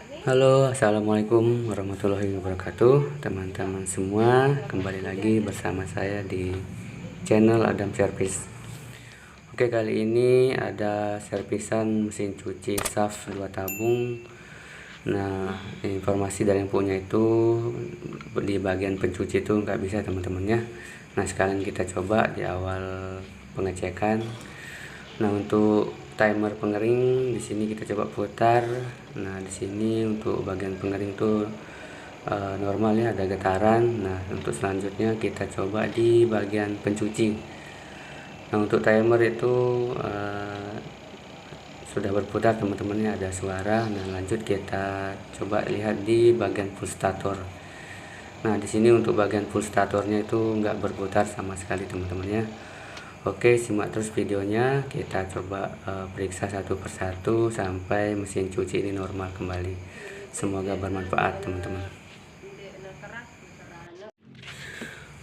Halo, assalamualaikum warahmatullahi wabarakatuh, teman-teman semua. Kembali lagi bersama saya di channel Adam Service. Oke, kali ini ada servisan mesin cuci SAF 2 tabung. Nah, informasi dari yang punya itu di bagian pencuci itu nggak bisa, teman-temannya. Nah, sekalian kita coba di awal pengecekan. Nah, untuk timer pengering di sini kita coba putar. Nah, di sini untuk bagian pengering tuh normal ya, ada getaran. Nah, untuk selanjutnya kita coba di bagian pencuci. Nah, untuk timer itu sudah berputar, teman-temannya, ada suara. Nah, lanjut kita coba lihat di bagian full stator. Nah, di sini untuk bagian full statornya itu nggak berputar sama sekali, teman-temannya. Oke, simak terus videonya. Kita coba periksa satu persatu sampai mesin cuci ini normal kembali. Semoga bermanfaat, teman-teman.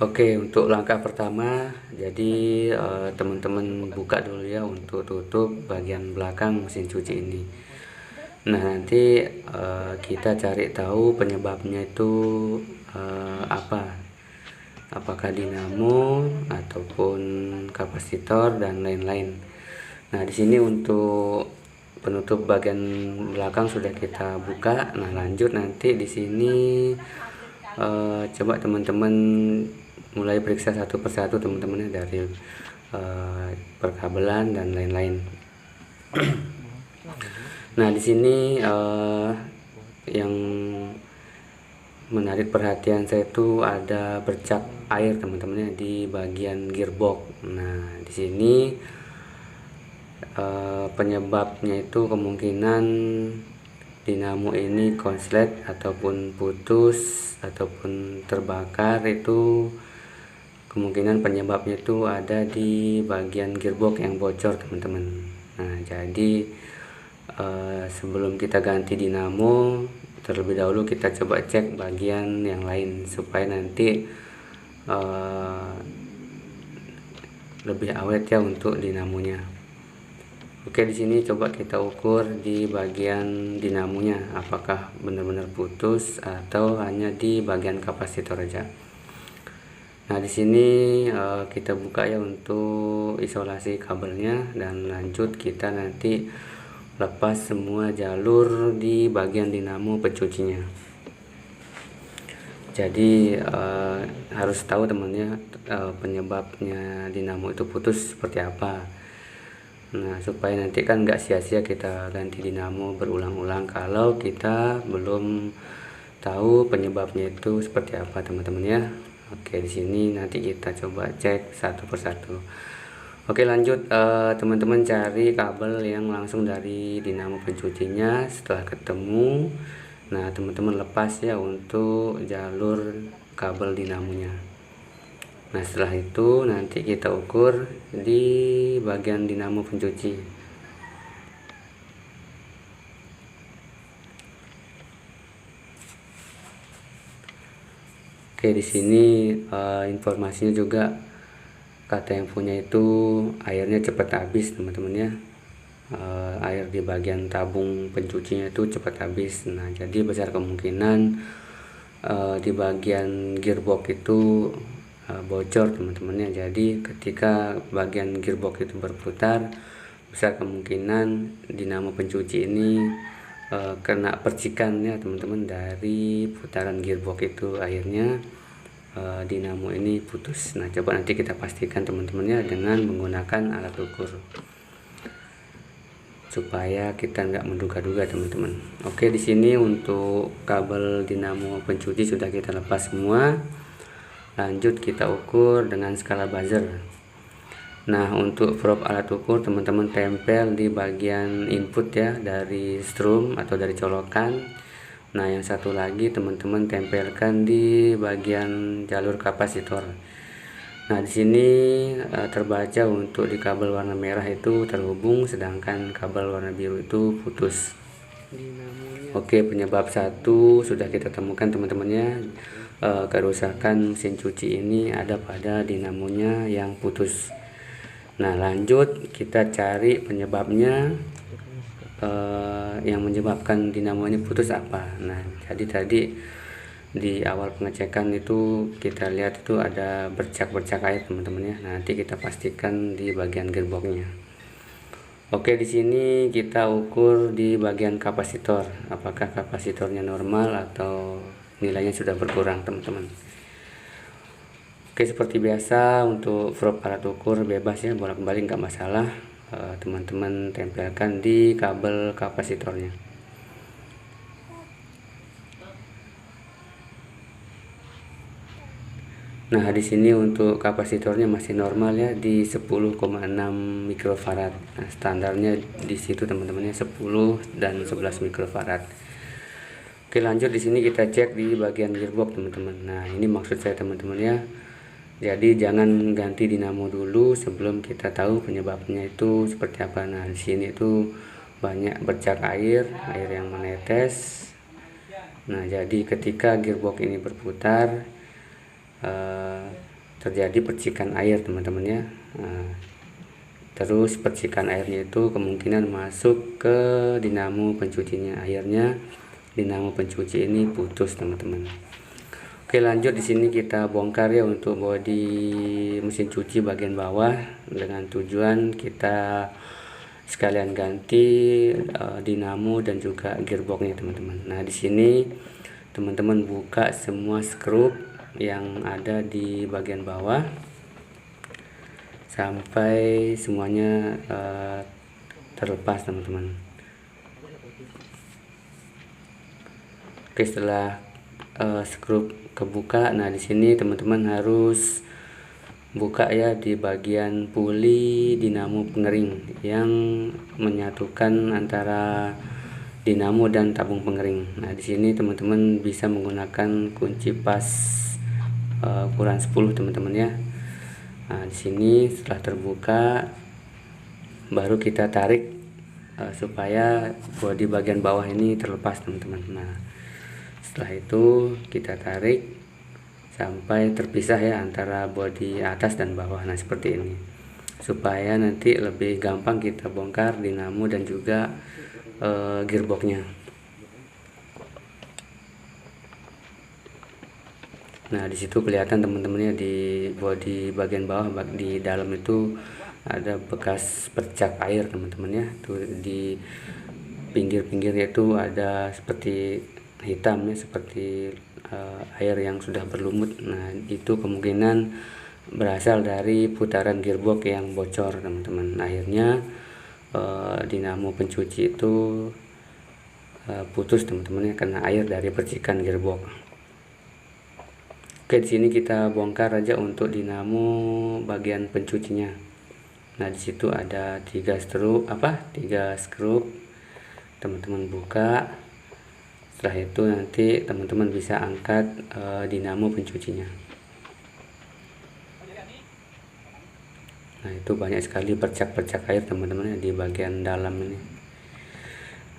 Oke, untuk langkah pertama, jadi teman-teman buka dulu ya untuk tutup bagian belakang mesin cuci ini. Nah, nanti kita cari tahu penyebabnya itu apa. Apakah dinamo ataupun kapasitor dan lain-lain. Nah, di sini untuk penutup bagian belakang sudah kita buka. Nah, lanjut nanti di sini coba teman-teman mulai periksa satu persatu, teman-teman, dari perkabelan dan lain-lain. Nah, di sini yang menarik perhatian saya itu ada bercak air, teman-teman, di bagian gearbox. Nah, di sini penyebabnya itu kemungkinan dinamo ini konslet ataupun putus ataupun terbakar. Itu kemungkinan penyebabnya itu ada di bagian gearbox yang bocor, teman-teman. Nah, jadi sebelum kita ganti dinamo, terlebih dahulu kita coba cek bagian yang lain supaya nanti lebih awet ya untuk dinamonya. Oke, di sini coba kita ukur di bagian dinamonya apakah benar-benar putus atau hanya di bagian kapasitor aja. Nah, di sini kita buka ya untuk isolasi kabelnya, dan lanjut kita nanti lepas semua jalur di bagian dinamo pencucinya. Jadi harus tahu temannya penyebabnya dinamo itu putus seperti apa. Nah, supaya nanti kan nggak sia-sia kita ganti dinamo berulang-ulang kalau kita belum tahu penyebabnya itu seperti apa, teman-teman ya. Oke, di sini nanti kita coba cek satu persatu. Oke, lanjut teman-teman cari kabel yang langsung dari dinamo pencucinya. Setelah ketemu, nah teman-teman lepas ya untuk jalur kabel dinamonya. Nah, setelah itu nanti kita ukur di bagian dinamo pencuci. Oke, di sini informasinya juga kata yang punya itu airnya cepat habis, teman-teman ya. Air di bagian tabung pencucinya itu cepat habis. Nah, jadi besar kemungkinan di bagian gearbox itu bocor, teman-teman ya. Jadi ketika bagian gearbox itu berputar, besar kemungkinan dinamo pencuci ini kena percikan ya, teman-teman, dari putaran gearbox itu, akhirnya dinamo ini putus. Nah, coba nanti kita pastikan, teman-teman ya, dengan menggunakan alat ukur supaya kita nggak menduga-duga, teman-teman. Oke, di sini untuk kabel dinamo pencuci sudah kita lepas semua. Lanjut kita ukur dengan skala buzzer. Nah, untuk probe alat ukur teman-teman tempel di bagian input ya, dari strum atau dari colokan. Nah, yang satu lagi teman-teman tempelkan di bagian jalur kapasitor. Nah, di sini terbaca untuk di kabel warna merah itu terhubung, sedangkan kabel warna biru itu putus. Oke, penyebab satu sudah kita temukan, teman-temannya. Kerusakan mesin cuci ini ada pada dinamonya yang putus. Nah, lanjut kita cari penyebabnya. yang menyebabkan dinamo ini putus apa. Nah, jadi tadi di awal pengecekan itu kita lihat itu ada bercak-bercak air teman-teman ya. Nanti kita pastikan di bagian gearboxnya. Oke, di sini kita ukur di bagian kapasitor, apakah kapasitornya normal atau nilainya sudah berkurang teman-teman. Oke, seperti biasa untuk probe alat ukur bebas ya, bolak-balik nggak masalah. Teman-teman tempelkan di kabel kapasitornya. Nah, di sini untuk kapasitornya masih normal ya di 10,6 mikrofarad. Nah, standarnya di situ teman-temannya 10 dan 11 mikrofarad. Oke, lanjut di sini kita cek di bagian gearbox teman-teman. Nah, ini maksud saya teman-teman ya. Jadi jangan ganti dinamo dulu sebelum kita tahu penyebabnya itu seperti apa. Nah, di sini itu banyak bercak air yang menetes. Nah, jadi ketika gearbox ini berputar terjadi percikan air teman-teman ya. Terus percikan airnya itu kemungkinan masuk ke dinamo pencucinya, akhirnya dinamo pencuci ini putus teman-teman. Oke, lanjut di sini kita bongkar ya untuk bodi mesin cuci bagian bawah dengan tujuan kita sekalian ganti dinamo dan juga gearboxnya teman-teman. Nah, di sini teman-teman buka semua skrup yang ada di bagian bawah sampai semuanya terlepas teman-teman. Oke, setelah skrup kebuka, nah di sini teman-teman harus buka ya di bagian puli dinamo pengering yang menyatukan antara dinamo dan tabung pengering. Nah, di sini teman-teman bisa menggunakan kunci pas ukuran 10 teman-teman ya. Nah, di sini setelah terbuka baru kita tarik supaya bodi bagian bawah ini terlepas teman-teman. Nah, setelah itu kita tarik sampai terpisah ya antara bodi atas dan bawah. Nah, seperti ini supaya nanti lebih gampang kita bongkar dinamo dan juga gearboxnya. Nah, di situ kelihatan teman-temannya di bodi bagian bawah di dalam itu ada bekas bercak air teman-teman ya. Tuh di pinggir-pinggirnya itu ada seperti hitam ya, seperti air yang sudah berlumut. Nah, itu kemungkinan berasal dari putaran gearbox yang bocor teman-teman. Akhirnya dinamo pencuci itu putus teman-teman ya, karena air dari percikan gearbox. Oke, di sini kita bongkar aja untuk dinamo bagian pencucinya. Nah, di situ ada 3 skrup. Teman-teman buka. Setelah itu nanti teman-teman bisa angkat dinamo pencucinya. Nah, itu banyak sekali bercak-bercak air teman-teman di bagian dalam ini.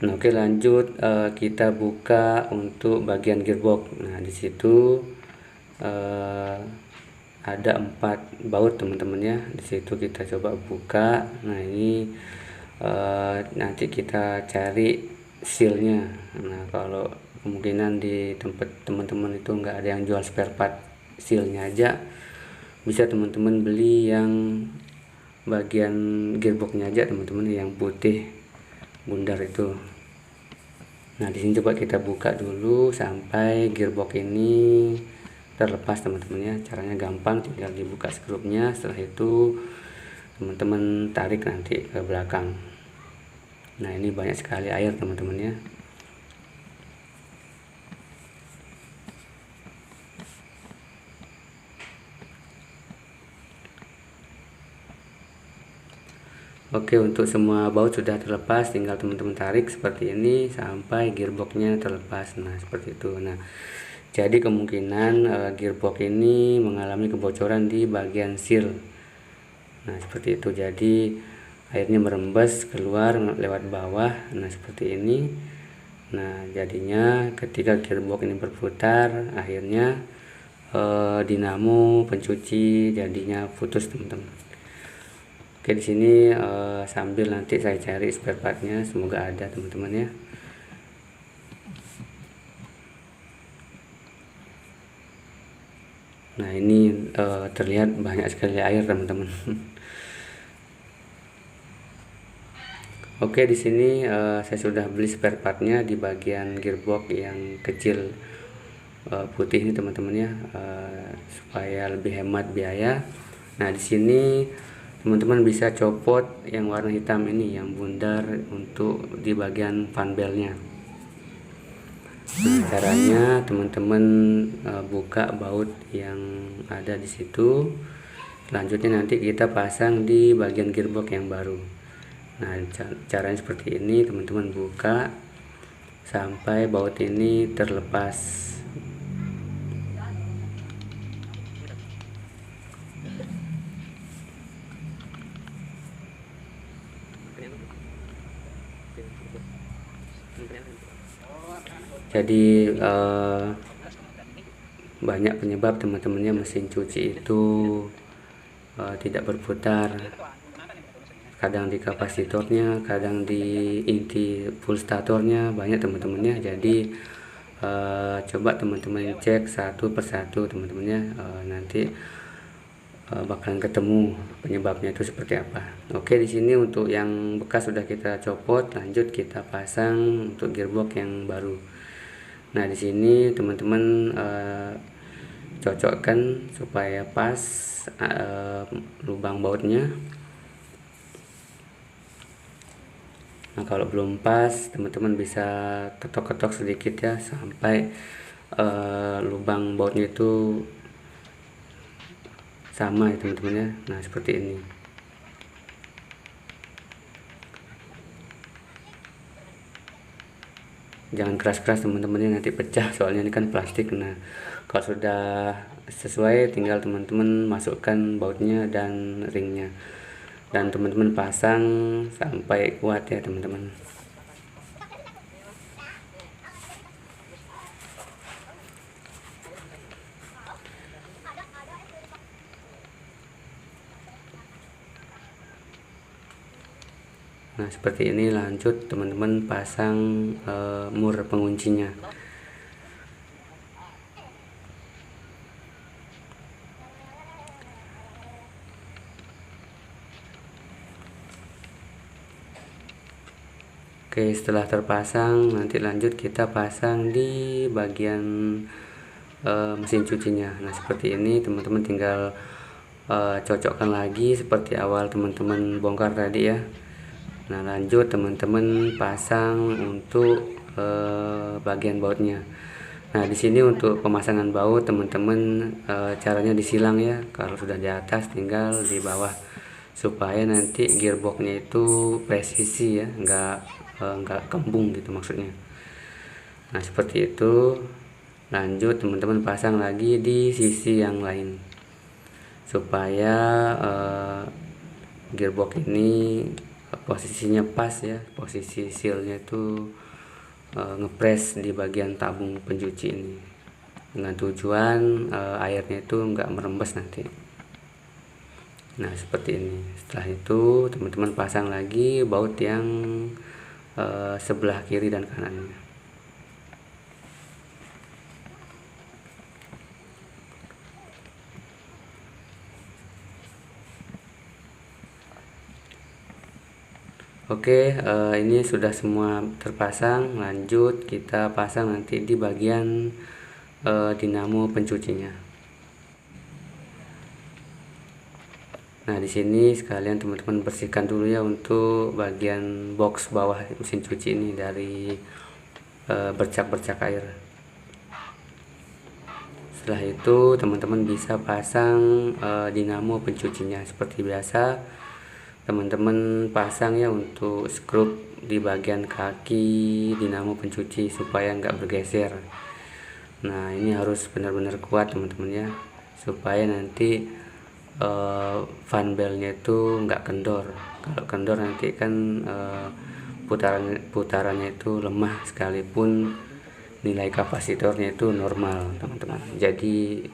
Nah, oke, lanjut kita buka untuk bagian gearbox. Nah, di situ ada 4 baut teman-teman ya. Di situ kita coba buka. Nah, ini nanti kita cari sealnya. Nah, kalau kemungkinan di tempat teman-teman itu nggak ada yang jual spare part sealnya aja, bisa teman-teman beli yang bagian gearboxnya aja teman-teman, yang putih bundar itu. Nah, di sini coba kita buka dulu sampai gearbox ini terlepas teman-teman ya. Caranya gampang, tinggal dibuka skrupnya. Setelah itu teman-teman tarik nanti ke belakang. Nah, ini banyak sekali air teman-teman ya. Oke, untuk semua baut sudah terlepas, tinggal teman-teman tarik seperti ini sampai gearboxnya terlepas. Nah, seperti itu. Nah, jadi kemungkinan gearbox ini mengalami kebocoran di bagian seal. Nah, seperti itu. Jadi airnya merembes keluar lewat bawah. Nah, seperti ini. Nah, jadinya ketika gearbox ini berputar, akhirnya dinamo pencuci jadinya putus teman-teman. Oke, di sini sambil nanti saya cari spare partnya, semoga ada teman-teman ya. Nah, ini terlihat banyak sekali air teman-teman. Oke, di sini saya sudah beli spare partnya di bagian gearbox yang kecil putih ini teman-teman ya, supaya lebih hemat biaya. Nah, di sini teman-teman bisa copot yang warna hitam ini, yang bundar untuk di bagian fan belnya. Nah, caranya teman-teman buka baut yang ada di situ. Selanjutnya nanti kita pasang di bagian gearbox yang baru. Nah, caranya seperti ini, teman-teman buka sampai baut ini terlepas. Jadi banyak penyebab teman-temannya mesin cuci itu tidak berputar, kadang di kapasitornya, kadang di inti full statornya, banyak teman-temannya. Jadi coba teman-teman cek satu persatu teman-temannya, nanti bakalan ketemu penyebabnya itu seperti apa. Oke, di sini untuk yang bekas sudah kita copot, lanjut kita pasang untuk gearbox yang baru. Nah, di sini teman-teman cocokkan supaya pas lubang bautnya. Nah, kalau belum pas, teman-teman bisa ketok-ketok sedikit ya sampai lubang bautnya itu sama ya teman-teman ya. Nah, seperti ini. Jangan keras-keras teman-teman ya, nanti pecah soalnya ini kan plastik. Nah, kalau sudah sesuai tinggal teman-teman masukkan bautnya dan ringnya, dan teman-teman pasang sampai kuat ya teman-teman. Nah, seperti ini. Lanjut teman-teman pasang mur penguncinya. Oke, setelah terpasang nanti lanjut kita pasang di bagian mesin cucinya. Nah, seperti ini teman-teman tinggal cocokkan lagi seperti awal teman-teman bongkar tadi ya. Nah, lanjut teman-teman pasang untuk bagian bautnya. Nah, di sini untuk pemasangan baut teman-teman caranya disilang ya. Kalau sudah di atas tinggal di bawah, supaya nanti gearboxnya itu presisi ya, nggak kembung gitu maksudnya. Nah, seperti itu. Lanjut teman-teman pasang lagi di sisi yang lain supaya gearbox ini posisinya pas ya, posisi sealnya itu ngepres di bagian tabung pencuci ini, dengan tujuan airnya itu nggak merembes nanti. Nah, seperti ini. Setelah itu teman-teman pasang lagi baut yang sebelah kiri dan kanannya. Oke, ini sudah semua terpasang. Lanjut kita pasang nanti di bagian dinamo pencucinya. Nah, di sini sekalian teman-teman bersihkan dulu ya untuk bagian box bawah mesin cuci ini dari bercak-bercak air. Setelah itu teman-teman bisa pasang dinamo pencucinya seperti biasa. Teman-teman pasang ya untuk skrup di bagian kaki dinamo pencuci supaya nggak bergeser. Nah, ini harus benar-benar kuat teman-teman ya, supaya nanti fan belnya itu nggak kendor. Kalau kendor nanti kan putarannya itu lemah, sekalipun nilai kapasitornya itu normal teman-teman. Jadi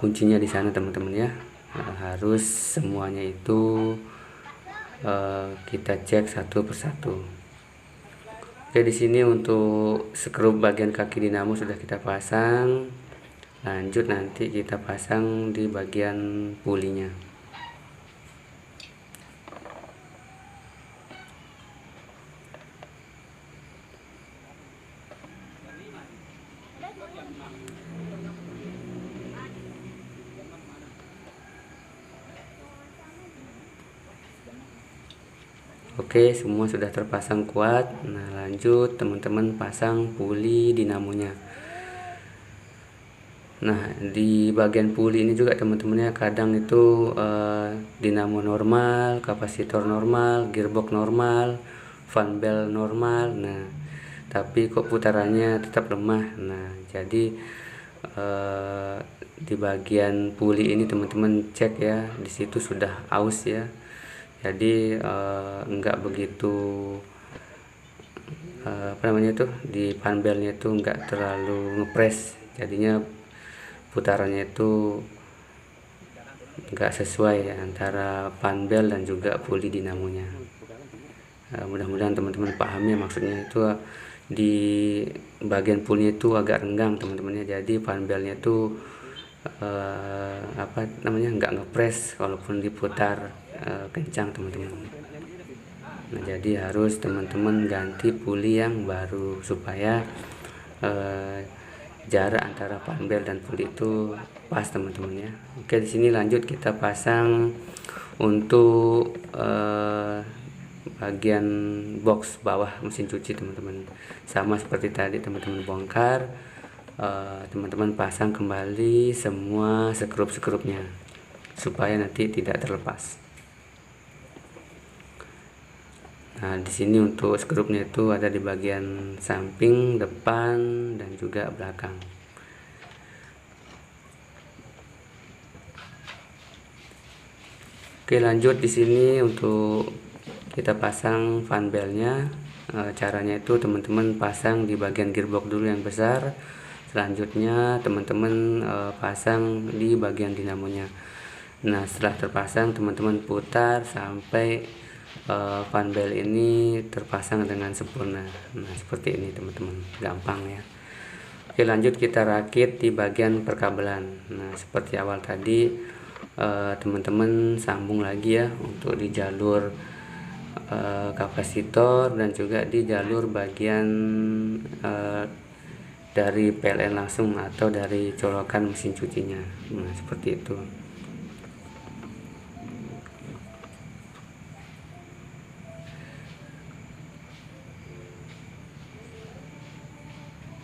kuncinya di sana teman-teman ya. harus semuanya itu kita cek satu persatu. Oke, di sini untuk skrup bagian kaki dinamo sudah kita pasang. Lanjut nanti kita pasang di bagian pulinya. Oke, semua sudah terpasang kuat. Nah, lanjut teman-teman pasang puli dinamonya. Nah, di bagian puli ini juga teman-temannya kadang itu dinamo normal, kapasitor normal, gearbox normal, fan belt normal. Nah, tapi kok putarannya tetap lemah. Nah, jadi di bagian puli ini teman-teman cek ya, di situ sudah aus ya. Jadi enggak begitu apa namanya tuh, di fan beltnya itu enggak terlalu ngepres, jadinya putarannya itu enggak sesuai ya, antara fan belt dan juga puli dinamonya. Mudah-mudahan teman-teman paham ya, maksudnya itu di bagian pulinya itu agak renggang teman-temannya, jadi fan beltnya itu apa namanya, enggak ngepres walaupun diputar kencang teman-teman. Nah, jadi harus teman-teman ganti puli yang baru supaya jarak antara fan belt dan puli itu pas teman-teman ya. Oke, di sini lanjut kita pasang untuk bagian box bawah mesin cuci teman-teman. Sama seperti tadi teman-teman bongkar, teman-teman pasang kembali semua skrup-skrupnya supaya nanti tidak terlepas. Nah, di sini untuk skrupnya itu ada di bagian samping, depan, dan juga belakang. Oke, lanjut di sini untuk kita pasang fan beltnya. Caranya itu teman-teman pasang di bagian gearbox dulu yang besar. Selanjutnya teman-teman pasang di bagian dinamonya. Nah, setelah terpasang teman-teman putar sampai fan belt ini terpasang dengan sempurna. Nah, seperti ini teman-teman, gampang ya. Oke, lanjut kita rakit di bagian perkabelan. Nah, seperti awal tadi teman-teman sambung lagi ya untuk di jalur kapasitor dan juga di jalur bagian dari PLN langsung atau dari colokan mesin cucinya. Nah, seperti itu.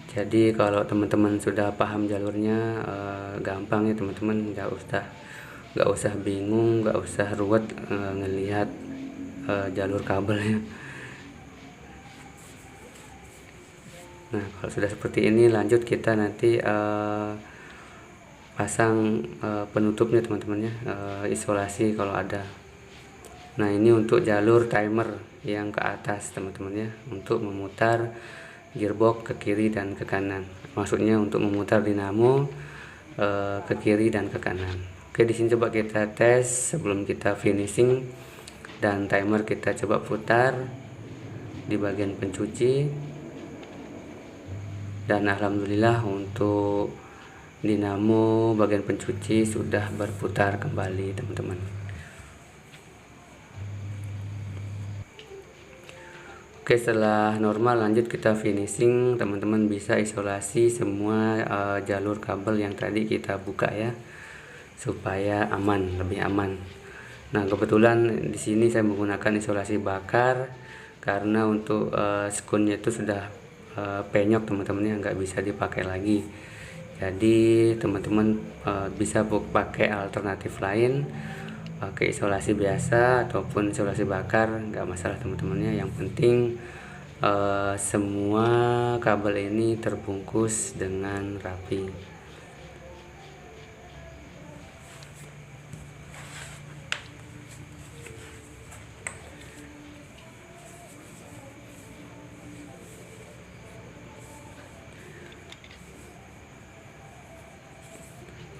Jadi kalau teman-teman sudah paham jalurnya, gampang ya teman-teman, nggak usah bingung, nggak usah ruwet ngelihat jalur kabelnya. Nah, kalau sudah seperti ini lanjut kita nanti pasang penutupnya teman-teman ya, isolasi kalau ada. Nah, ini untuk jalur timer yang ke atas teman-teman ya, untuk memutar gearbox ke kiri dan ke kanan. Maksudnya untuk memutar dinamo ke kiri dan ke kanan. Oke, di sini coba kita tes sebelum kita finishing, dan timer kita coba putar di bagian pencuci. Dan alhamdulillah untuk dinamo bagian pencuci sudah berputar kembali teman-teman. Oke, setelah normal lanjut kita finishing. Teman-teman bisa isolasi semua jalur kabel yang tadi kita buka ya, supaya aman, lebih aman. Nah, kebetulan di sini saya menggunakan isolasi bakar karena untuk skunnya itu sudah penyok teman-teman ya, nggak bisa dipakai lagi. Jadi teman-teman bisa pakai alternatif lain, pakai isolasi biasa ataupun isolasi bakar, nggak masalah teman-temannya. Yang penting semua kabel ini terbungkus dengan rapi.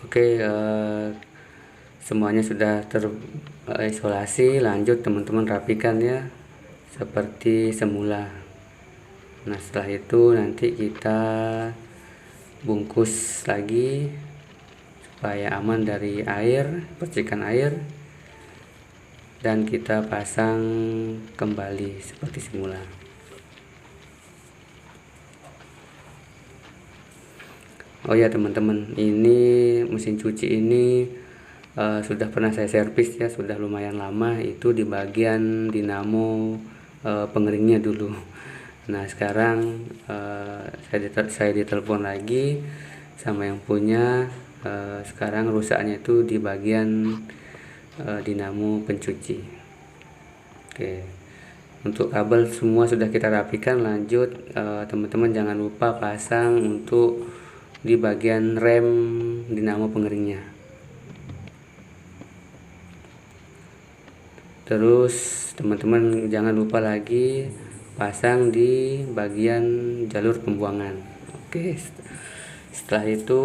Oke, semuanya sudah terisolasi. Lanjut teman-teman rapikan ya seperti semula. Nah setelah itu nanti kita bungkus lagi supaya aman dari air, percikan air, dan kita pasang kembali seperti semula. Oh ya teman-teman, ini mesin cuci ini sudah pernah saya servis ya, sudah lumayan lama. Itu di bagian dinamo pengeringnya dulu. Nah sekarang saya ditelepon lagi sama yang punya. Sekarang rusaknya itu di bagian dinamo pencuci. Oke, untuk kabel semua sudah kita rapikan. Lanjut teman-teman jangan lupa pasang untuk di bagian rem dinamo pengeringnya. Terus teman-teman jangan lupa lagi pasang di bagian jalur pembuangan. Oke, setelah itu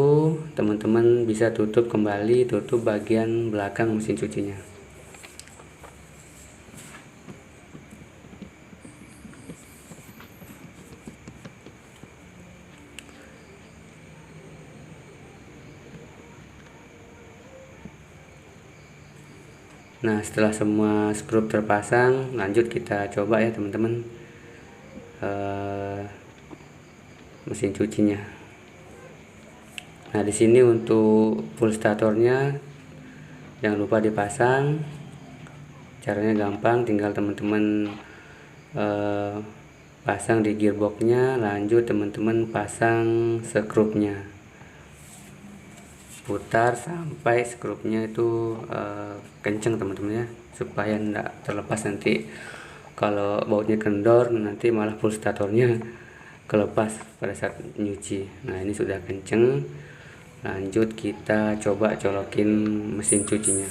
teman-teman bisa tutup kembali, tutup bagian belakang mesin cucinya. Nah setelah semua skrup terpasang, lanjut kita coba ya teman-teman mesin cucinya. Nah di sini untuk full statornya jangan lupa dipasang. Caranya gampang, tinggal teman-teman pasang di gearboxnya. Lanjut teman-teman pasang skrupnya, putar sampai skrupnya itu kenceng teman-teman ya, supaya tidak terlepas nanti kalau bautnya kendor nanti malah full statornya kelepas pada saat nyuci. Nah ini sudah kenceng. Lanjut kita coba colokin mesin cucinya.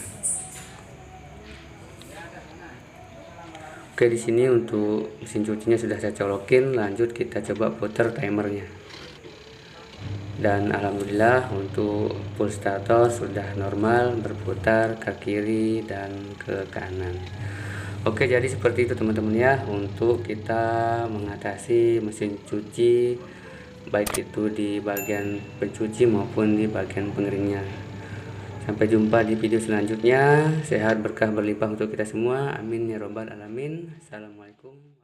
Oke, di sini untuk mesin cucinya sudah saya colokin. Lanjut kita coba putar timernya. Dan alhamdulillah untuk full stator sudah normal berputar ke kiri dan ke kanan. Oke, jadi seperti itu teman-teman ya untuk kita mengatasi mesin cuci, baik itu di bagian pencuci maupun di bagian pengeringnya. Sampai jumpa di video selanjutnya. Sehat berkah berlimpah untuk kita semua, amin ya robbal alamin. Assalamualaikum.